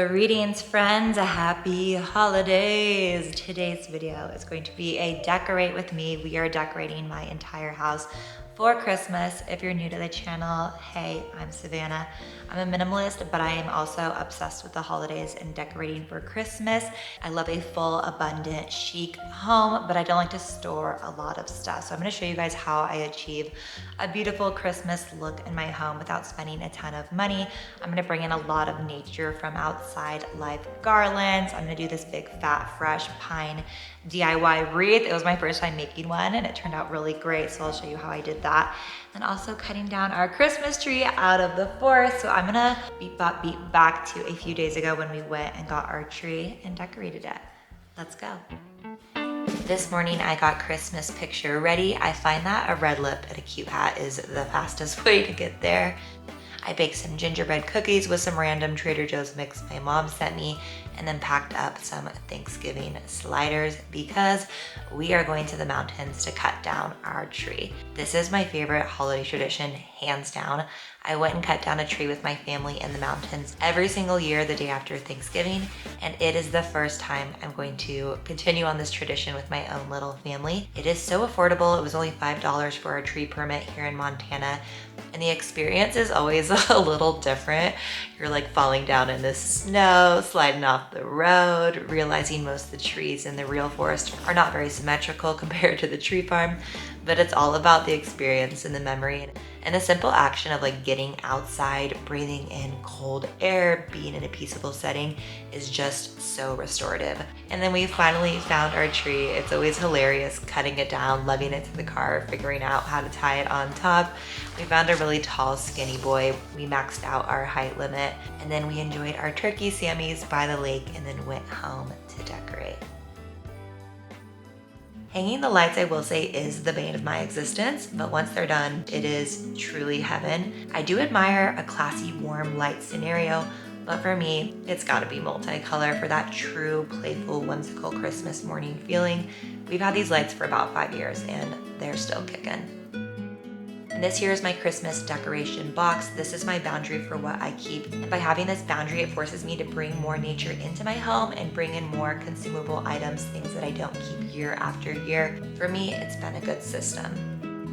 Greetings friends, happy holidays. Today's video is going to be a decorate with me. We are decorating my entire house for Christmas. If you're new to the channel, hey, I'm Savannah. I'm a minimalist, but I am also obsessed with the holidays and decorating for Christmas. I love a full, abundant, chic home, but I don't like to store a lot of stuff. So I'm gonna show you guys how I achieve a beautiful Christmas look in my home without spending a ton of money. I'm gonna bring in a lot of nature from outside, live garlands. I'm gonna do this big, fat, fresh pine DIY wreath. It was my first time making one and it turned out really great. So I'll show you how I did that. And also cutting down our Christmas tree out of the forest. So I'm gonna beat back to a few days ago when we went and got our tree and decorated it. Let's go. This morning I got Christmas picture ready. I find that a red lip and a cute hat is the fastest way to get there. I baked some gingerbread cookies with some random Trader Joe's mix my mom sent me, and then packed up some Thanksgiving sliders because we are going to the mountains to cut down our tree. This is my favorite holiday tradition, hands down. I went and cut down a tree with my family in the mountains every single year the day after Thanksgiving, and it is the first time I'm going to continue on this tradition with my own little family. It is so affordable. It was only $5 for our tree permit here in Montana, and the experience is always a little different. You're like falling down in the snow, sliding off the road, realizing most of the trees in the real forest are not very symmetrical compared to the tree farm, but it's all about the experience and the memory and the simple action of like getting outside, breathing in cold air, being in a peaceful setting is just so restorative. And then we finally found our tree. It's always hilarious cutting it down, lugging it to the car, figuring out how to tie it on top. We found a really tall, skinny boy. We maxed out our height limit, and then we enjoyed our turkey sammies by the lake and then went home to decorate. Hanging the lights, I will say, is the bane of my existence, but once they're done, it is truly heaven. I do admire a classy, warm light scenario, but for me, it's gotta be multicolor for that true, playful, whimsical Christmas morning feeling. We've had these lights for about 5 years and they're still kicking. And this here is my Christmas decoration box. This is my boundary for what I keep. And by having this boundary, it forces me to bring more nature into my home and bring in more consumable items, things that I don't keep year after year. For me, it's been a good system.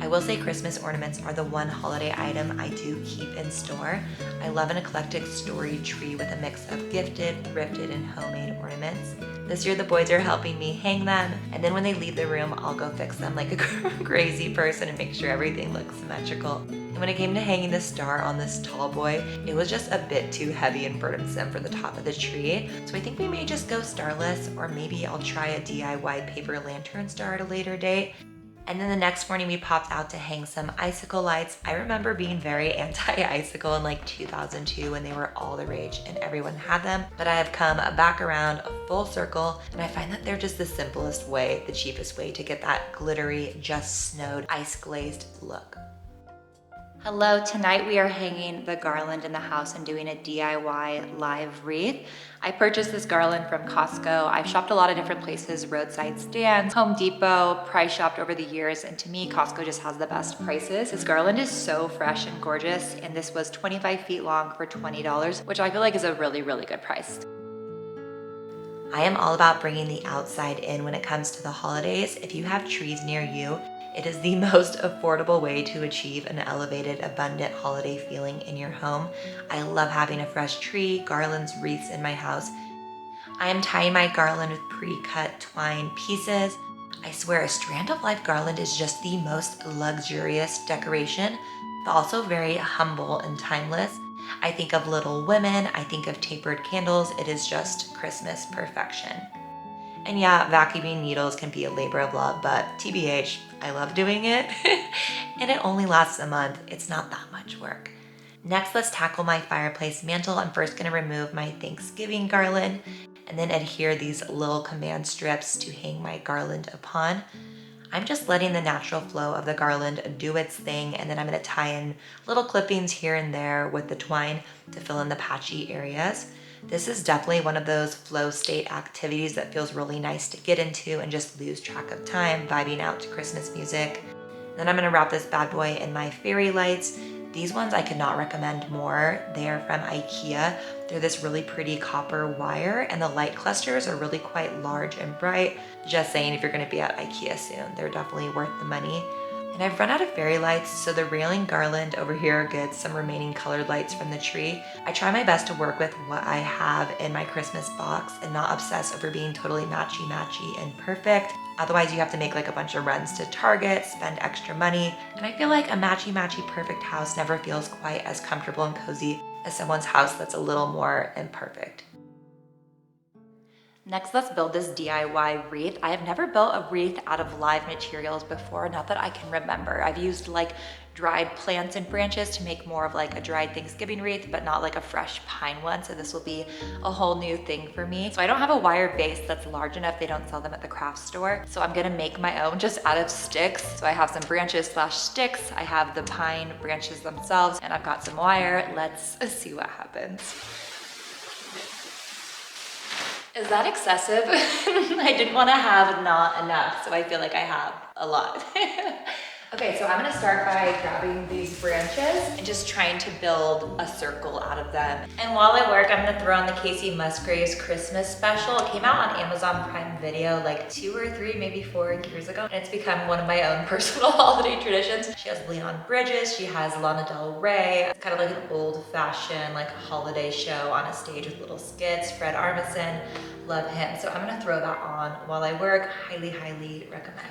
I will say Christmas ornaments are the one holiday item I do keep in store. I love an eclectic storied tree with a mix of gifted, thrifted, and homemade ornaments. This year the boys are helping me hang them, and then when they leave the room, I'll go fix them like a crazy person and make sure everything looks symmetrical. And when it came to hanging the star on this tall boy, it was just a bit too heavy and burdensome for the top of the tree. So I think we may just go starless, or maybe I'll try a DIY paper lantern star at a later date. And then the next morning we popped out to hang some icicle lights. I remember being very anti-icicle in like 2002 when they were all the rage and everyone had them. But I have come back around a full circle, and I find that they're just the simplest way, the cheapest way to get that glittery, just snowed, ice glazed look. Hello, tonight we are hanging the garland in the house and doing a DIY live wreath. I purchased this garland from Costco. I've shopped a lot of different places, roadside stands, Home Depot, price shopped over the years, and to me, Costco just has the best prices. This garland is so fresh and gorgeous, and this was 25 feet long for $20, which I feel like is a really, really good price. I am all about bringing the outside in when it comes to the holidays. If you have trees near you, it is the most affordable way to achieve an elevated, abundant holiday feeling in your home. I love having a fresh tree, garlands, wreaths in my house. I am tying my garland with pre-cut twine pieces. I swear a strand of live garland is just the most luxurious decoration, but also very humble and timeless. I think of Little Women, I think of tapered candles. It is just Christmas perfection. And yeah, vacuuming needles can be a labor of love, but TBH, I love doing it. And it only lasts a month. It's not that much work. Next, let's tackle my fireplace mantle. I'm first gonna remove my Thanksgiving garland and then adhere these little command strips to hang my garland upon. I'm just letting the natural flow of the garland do its thing, and then I'm gonna tie in little clippings here and there with the twine to fill in the patchy areas. This is definitely one of those flow state activities that feels really nice to get into and just lose track of time, vibing out to Christmas music. Then I'm gonna wrap this bad boy in my fairy lights. These ones I could not recommend more. They are from IKEA. They're this really pretty copper wire, and the light clusters are really quite large and bright. Just saying, if you're gonna be at IKEA soon, they're definitely worth the money. And I've run out of fairy lights, so the railing garland over here gets some remaining colored lights from the tree. I try my best to work with what I have in my Christmas box and not obsess over being totally matchy-matchy and perfect. Otherwise, you have to make like a bunch of runs to Target, spend extra money. And I feel like a matchy-matchy perfect house never feels quite as comfortable and cozy as someone's house that's a little more imperfect. Next, let's build this DIY wreath. I have never built a wreath out of live materials before, not that I can remember. I've used like dried plants and branches to make more of like a dried Thanksgiving wreath, but not like a fresh pine one. So this will be a whole new thing for me. So I don't have a wire base that's large enough. They don't sell them at the craft store. So I'm gonna make my own just out of sticks. So I have some branches / sticks. I have the pine branches themselves, and I've got some wire. Let's see what happens. Is that excessive? I didn't want to have not enough, so I feel like I have a lot. Okay, so I'm gonna start by grabbing these branches and just trying to build a circle out of them. And while I work, I'm gonna throw on the Casey Musgraves Christmas special. It came out on Amazon Prime Video like 2 or 3, maybe 4 years ago. And it's become one of my own personal holiday traditions. She has Leon Bridges, she has Lana Del Rey. It's kind of like an old-fashioned like holiday show on a stage with little skits. Fred Armisen, love him. So I'm gonna throw that on while I work. Highly, highly recommend.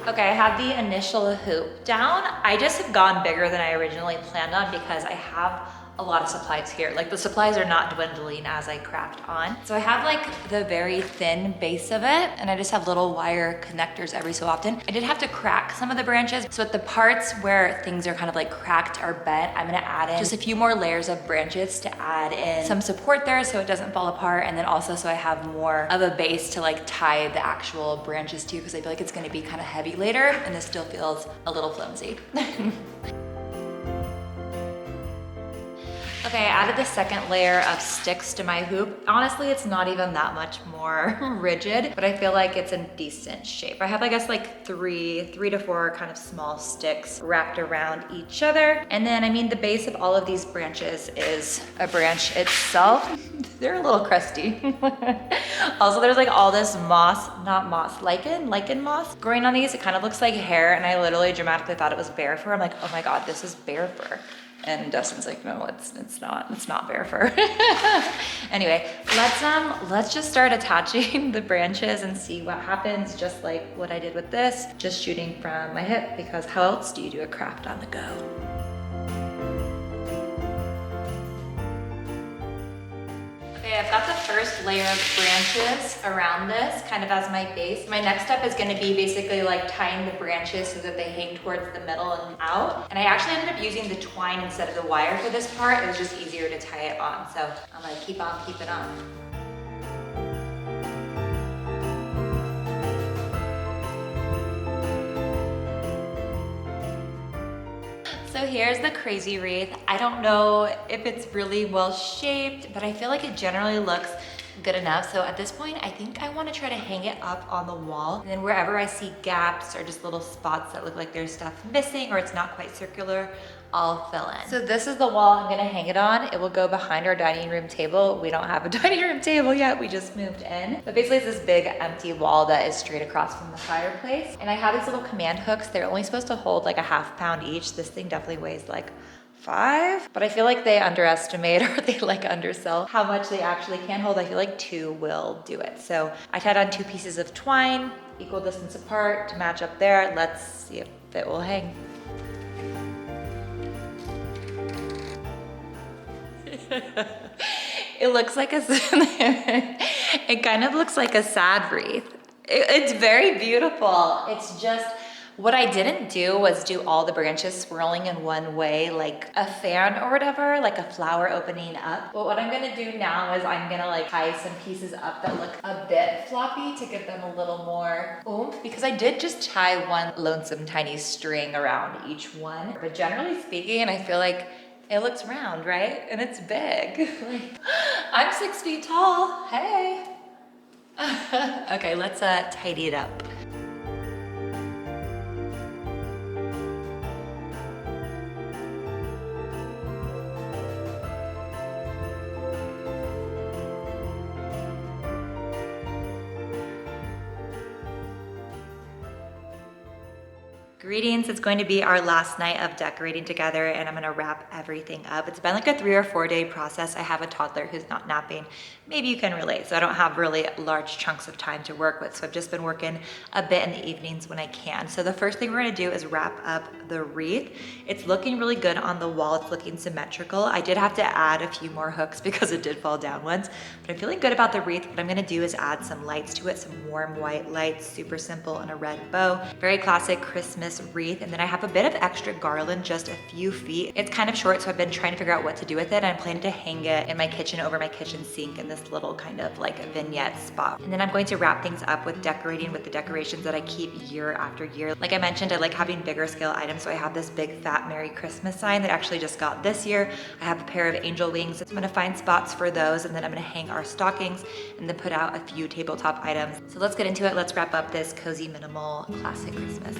Okay, I have the initial hoop down. I just have gone bigger than I originally planned on because I have a lot of supplies here. Like the supplies are not dwindling as I craft on. So I have like the very thin base of it, and I just have little wire connectors every so often. I did have to crack some of the branches. So at the parts where things are kind of like cracked or bent, I'm gonna add in just a few more layers of branches to add in some support there so it doesn't fall apart. And then also so I have more of a base to like tie the actual branches to, because I feel like it's gonna be kind of heavy later and this still feels a little flimsy. Okay, I added the second layer of sticks to my hoop. Honestly, it's not even that much more rigid, but I feel like it's in decent shape. I have, I guess, like three to four kind of small sticks wrapped around each other. And then, I mean, the base of all of these branches is a branch itself. They're a little crusty. Also, there's like all this moss, not moss, lichen moss growing on these. It kind of looks like hair, and I literally dramatically thought it was bear fur. I'm like, oh my God, this is bear fur. And Dustin's like, no, it's not bear fur. Anyway, let's just start attaching the branches and see what happens, just like what I did with this, just shooting from my hip, because how else do you do a craft on the go? Okay, I've got the first layer of branches around this, kind of as my base. My next step is gonna be basically like tying the branches so that they hang towards the middle and out. And I actually ended up using the twine instead of the wire for this part. It was just easier to tie it on. So I'm gonna keep on keeping on. So here's the crazy wreath. I don't know if it's really well shaped, but I feel like it generally looks good enough. So at this point, I think I want to try to hang it up on the wall. And then wherever I see gaps or just little spots that look like there's stuff missing or it's not quite circular, I'll fill in. So this is the wall I'm gonna hang it on. It will go behind our dining room table. We don't have a dining room table yet, we just moved in. But basically it's this big empty wall that is straight across from the fireplace. And I have these little command hooks. They're only supposed to hold like a ½ pound each. This thing definitely weighs like 5, but I feel like they underestimate or they like undersell how much they actually can hold. I feel like 2 will do it. So I tied on 2 pieces of twine, equal distance apart to match up there. Let's see if it will hang. It looks like it kind of looks like a sad wreath. It's very beautiful. It's just What I didn't do was do all the branches swirling in one way, like a fan or whatever, like a flower opening up. But what I'm gonna do now is I'm gonna like tie some pieces up that look a bit floppy to give them a little more oomph, because I did just tie one lonesome tiny string around each one. But generally speaking, I feel like it looks round, right? And it's big. I'm 6 feet tall, hey. Okay, let's tidy it up. Greetings, it's going to be our last night of decorating together and I'm gonna wrap everything up. It's been like a 3 or 4 day process. I have a toddler who's not napping. Maybe you can relate. So I don't have really large chunks of time to work with. So I've just been working a bit in the evenings when I can. So the first thing we're gonna do is wrap up the wreath. It's looking really good on the wall. It's looking symmetrical. I did have to add a few more hooks because it did fall down once, but I'm feeling good about the wreath. What I'm gonna do is add some lights to it, some warm white lights, super simple, and a red bow. Very classic Christmas wreath. And then I have a bit of extra garland, just a few feet. It's kind of short, so I've been trying to figure out what to do with it. I'm planning to hang it in my kitchen over my kitchen sink in this little kind of like vignette spot. And then I'm going to wrap things up with decorating with the decorations that I keep year after year. Like I mentioned, I like having bigger scale items, so I have this big fat Merry Christmas sign that I actually just got this year. I have a pair of angel wings. So I'm gonna find spots for those, and then I'm gonna hang our stockings and then put out a few tabletop items. So let's get into it. Let's wrap up this cozy, minimal, classic Christmas.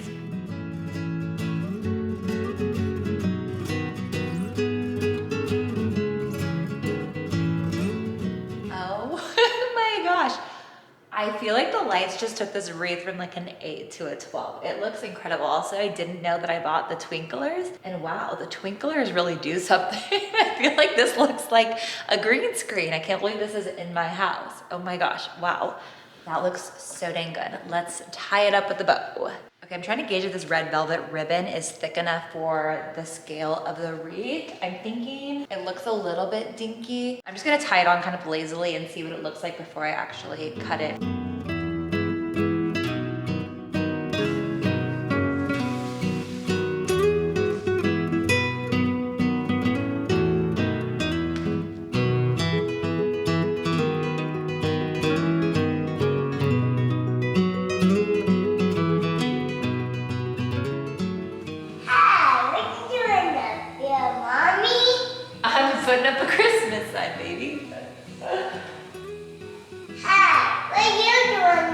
I feel like the lights just took this wreath from like an 8 to a 12. It looks incredible. Also, I didn't know that I bought the twinklers, and wow, the twinklers really do something. I feel like this looks like a green screen. I can't believe this is in my house. Oh my gosh, wow. That looks so dang good. Let's tie it up with the bow. Okay, I'm trying to gauge if this red velvet ribbon is thick enough for the scale of the wreath. I'm thinking it looks a little bit dinky. I'm just gonna tie it on kind of lazily and see what it looks like before I actually cut it. Putting up a Christmas sign, baby. Hi, what are you doing,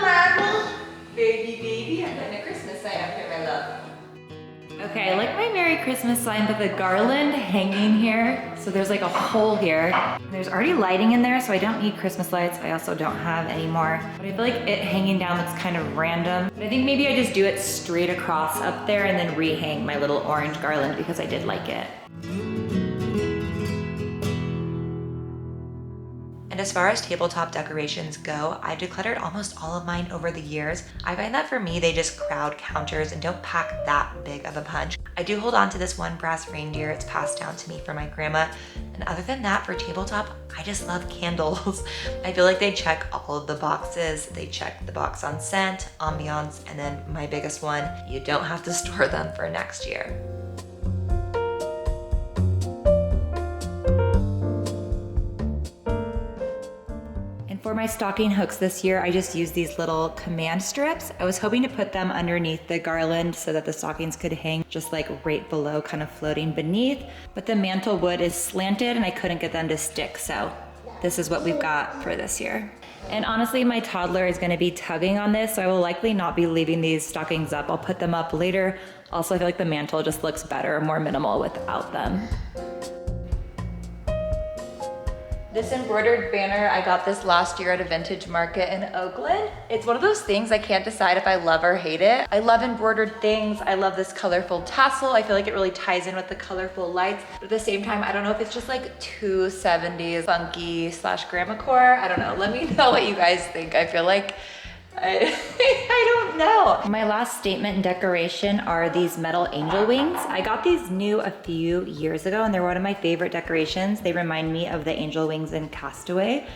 Mommy? Baby, I'm putting a Christmas sign up here, my love. Okay, I like my Merry Christmas sign, but the garland hanging here, so there's like a hole here. There's already lighting in there, so I don't need Christmas lights. I also don't have any more. But I feel like it hanging down looks kind of random. But I think maybe I just do it straight across up there and then rehang my little orange garland because I did like it. And as far as tabletop decorations go, I've decluttered almost all of mine over the years. I find that for me, they just crowd counters and don't pack that big of a punch. I do hold on to this one brass reindeer. It's passed down to me from my grandma. And other than that, for tabletop, I just love candles. I feel like they check all of the boxes. They check the box on scent, ambiance, and then my biggest one, you don't have to store them for next year. For my stocking hooks this year, I just used these little command strips. I was hoping to put them underneath the garland so that the stockings could hang just like right below, kind of floating beneath. But the mantle wood is slanted and I couldn't get them to stick. So this is what we've got for this year. And honestly, my toddler is gonna be tugging on this, so I will likely not be leaving these stockings up. I'll put them up later. Also, I feel like the mantle just looks better, more minimal without them. This embroidered banner, I got this last year at a vintage market in Oakland. It's one of those things I can't decide if I love or hate it. I love embroidered things. I love this colorful tassel. I feel like it really ties in with the colorful lights. But at the same time, I don't know if it's just like too 70s funky / grandmacore. I don't know. Let me know what you guys think. I feel like I don't know. My last statement and decoration are these metal angel wings. I got these new a few years ago and they're one of my favorite decorations. They remind me of the angel wings in Castaway.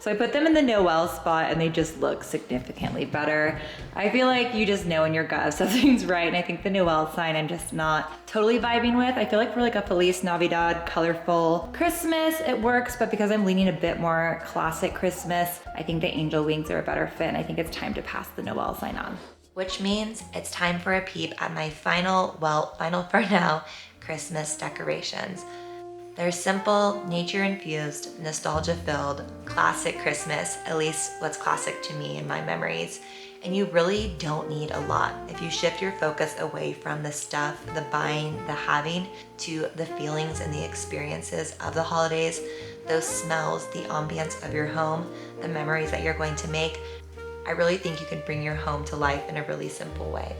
So I put them in the Noel spot and they just look significantly better. I feel like you just know in your gut if something's right, and I think the Noel sign I'm just not totally vibing with. I feel like for like a Feliz Navidad, colorful Christmas, it works, but because I'm leaning a bit more classic Christmas, I think the angel wings are a better fit, and I think it's time to pass the Noel sign on. Which means it's time for a peep at my final for now, Christmas decorations. They're simple, nature-infused, nostalgia-filled, classic Christmas, at least what's classic to me in my memories. And you really don't need a lot. If you shift your focus away from the stuff, the buying, the having, to the feelings and the experiences of the holidays, those smells, the ambience of your home, the memories that you're going to make, I really think you can bring your home to life in a really simple way.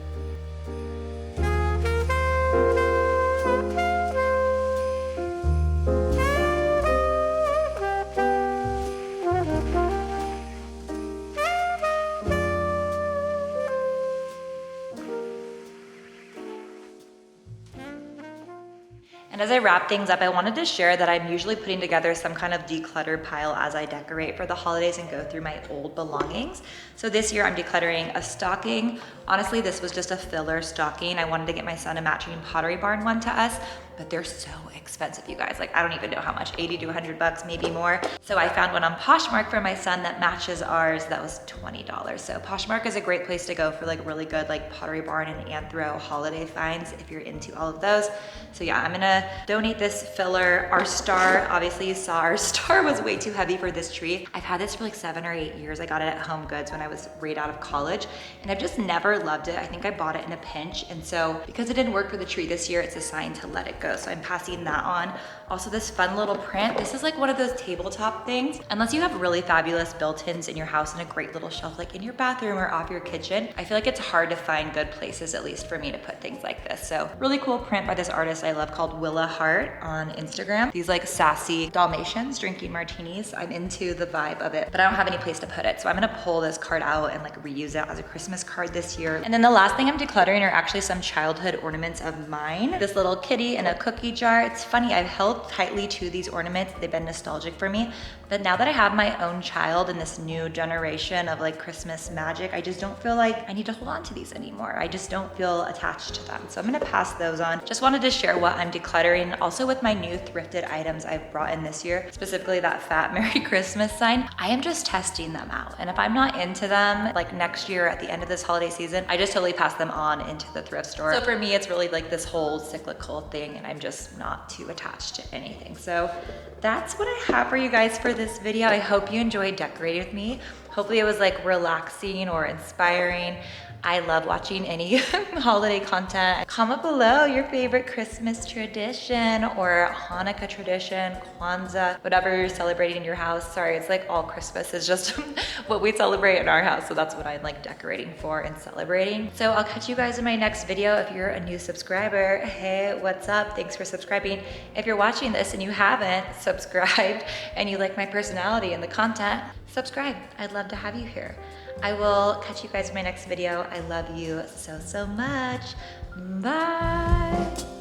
And as I wrap things up, I wanted to share that I'm usually putting together some kind of declutter pile as I decorate for the holidays and go through my old belongings. So this year I'm decluttering a stocking. Honestly, this was just a filler stocking. I wanted to get my son a matching Pottery Barn one to us, but they're so expensive, you guys. Like, I don't even know how much, 80 to 100 bucks, maybe more. So I found one on Poshmark for my son that matches ours. That was $20. So Poshmark is a great place to go for like really good like Pottery Barn and Anthro holiday finds if you're into all of those. So yeah, I'm gonna donate this filler. Our star, obviously you saw our star was way too heavy for this tree. I've had this for like 7 or 8 years. I got it at Home Goods when I was right out of college, and I've just never loved it. I think I bought it in a pinch, and so because it didn't work for the tree this year, it's a sign to let it go. So I'm passing that on. Also, this fun little print. This is like one of those tabletop things. Unless you have really fabulous built-ins in your house and a great little shelf like in your bathroom or off your kitchen, I feel like it's hard to find good places, at least for me, to put things like this. So really cool print by this artist I love called Willa Hart on Instagram. These like sassy Dalmatians drinking martinis. I'm into the vibe of it, but I don't have any place to put it. So I'm gonna pull this card out and like reuse it as a Christmas card this year. And then the last thing I'm decluttering are actually some childhood ornaments of mine. This little kitty in a cookie jar. It's funny, I've held tightly to these ornaments. They've been nostalgic for me. But now that I have my own child in this new generation of like Christmas magic, I just don't feel like I need to hold on to these anymore. I just don't feel attached to them. So I'm gonna pass those on. Just wanted to share what I'm decluttering. Also with my new thrifted items I've brought in this year, specifically that fat Merry Christmas sign, I am just testing them out. And if I'm not into them, like next year at the end of this holiday season, I just totally pass them on into the thrift store. So for me, it's really like this whole cyclical thing, and I'm just not too attached to anything. So that's what I have for you guys for this video. I hope you enjoyed decorating with me. Hopefully it was like relaxing or inspiring. I love watching any holiday content. Comment below your favorite Christmas tradition or Hanukkah tradition, Kwanzaa, whatever you're celebrating in your house. Sorry, it's like all Christmas is just what we celebrate in our house. So that's what I'm like decorating for and celebrating. So I'll catch you guys in my next video. If you're a new subscriber, hey, what's up? Thanks for subscribing. If you're watching this and you haven't subscribed and you like my personality and the content, subscribe. I'd love to have you here. I will catch you guys in my next video. I love you so, so much. Bye.